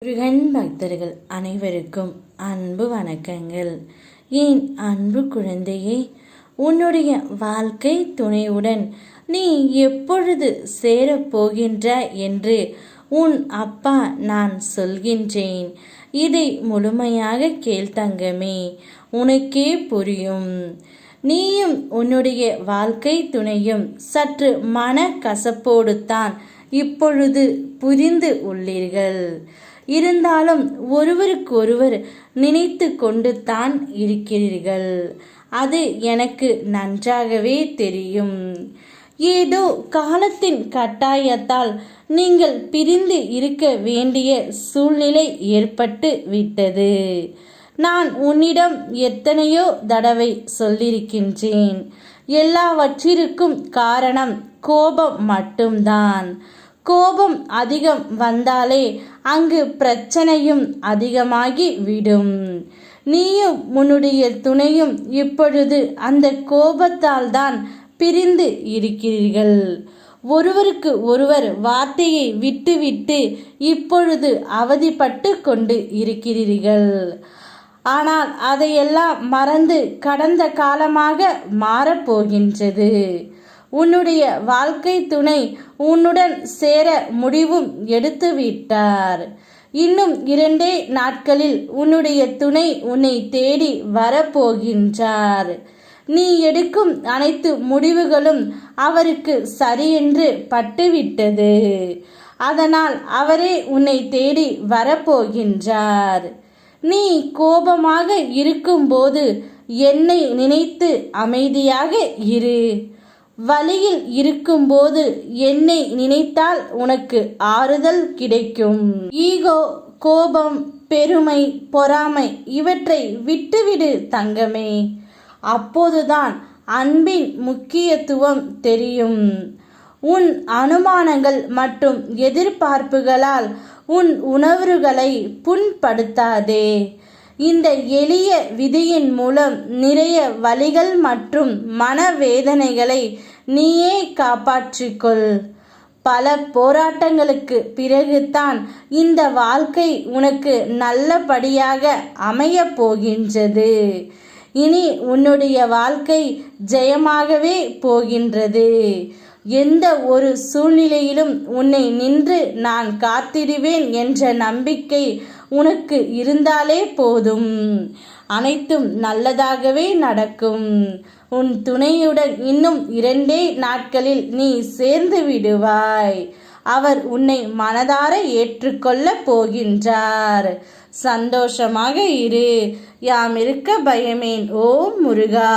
முருகன் பக்தர்கள் அனைவருக்கும் அன்பு வணக்கங்கள். என் அன்பு குழந்தையே, உன்னுடைய வாழ்க்கை துணையுடன் நீ எப்பொழுது சேரப்போகின்ற என்று உன் அப்பா நான் சொல்கின்றேன். இதை முழுமையாக கேள் தங்கமே, உனக்கே புரியும். நீயும் உன்னுடைய வாழ்க்கை துணையும் சற்று மன கசப்போடு தான் இப்பொழுது புரிந்து உள்ளீர்கள். இருந்தாலும் ஒருவருக்கொருவர் நினைத்து கொண்டு தான் இருக்கிறீர்கள். அது எனக்கு நன்றாகவே தெரியும். ஏதோ காலத்தின் கட்டாயத்தால் நீங்கள் பிரிந்து இருக்க வேண்டிய சூழ்நிலை ஏற்பட்டு விட்டது. நான் உன்னிடம் எத்தனையோ தடவை சொல்லியிருக்கின்றேன். எல்லாவற்றிற்கும் காரணம் கோபம் மட்டும்தான். கோபம் அதிகம் வந்தாலே அங்கு பிரச்சனையும் அதிகமாகி விடும். நீயும் உன்னுடைய துணையும் இப்பொழுது அந்த கோபத்தால் தான் பிரிந்து இருக்கிறீர்கள். ஒருவருக்கு ஒருவர் வார்த்தையை விட்டுவிட்டு இப்பொழுது அவதிப்பட்டு கொண்டு இருக்கிறீர்கள். ஆனால் அதையெல்லாம் மறந்து கடந்த காலமாக மாறப்போகின்றது. உன்னுடைய வாழ்க்கை துணை உன்னுடன் சேர முடிவும் எடுத்து விட்டார். இன்னும் 2 நாட்களில் உன்னுடைய துணை உன்னை தேடி வரப்போகின்றார். நீ எடுக்கும் அனைத்து முடிவுகளும் அவருக்கு சரியென்று பட்டுவிட்டது. அதனால் அவரே உன்னை தேடி வரப்போகின்றார். நீ கோபமாக இருக்கும்போது என்னை நினைத்து அமைதியாக இரு. வலியில் இருக்கும்போது என்னை நினைத்தால் உனக்கு ஆறுதல் கிடைக்கும். ஈகோ, கோபம், பெருமை, பொறாமை இவற்றை விட்டுவிடு தங்கமே. அப்போதுதான் அன்பின் முக்கியத்துவம் தெரியும். உன் அனுமானங்கள் மற்றும் எதிர்பார்ப்புகளால் உன் உணர்வுகளை புண்படுத்தாதே. இந்த எளிய விதியின் மூலம் நிறைய வலிகள் மற்றும் மனவேதனைகளை நீயே காப்பாற்றிக்கொள். பல போராட்டங்களுக்கு பிறகுதான் இந்த வாழ்க்கை உனக்கு நல்லபடியாக அமையப் போகின்றது. இனி உன்னுடைய வாழ்க்கை ஜெயமாகவே போகின்றது. எந்த ஒரு சூழ்நிலையிலும் உன்னை நின்று நான் காத்திடுவேன் என்ற நம்பிக்கை உனக்கு இருந்தாலே போதும். அனைத்தும் நல்லதாகவே நடக்கும். உன் துணையுடன் இன்னும் 2 நாட்களில் நீ சேர்ந்து விடுவாய். அவர் உன்னை மனதார ஏற்றுக்கொள்ள போகின்றார். சந்தோஷமாக இரு. யாம் இருக்க பயமேன். ஓம் முருகா.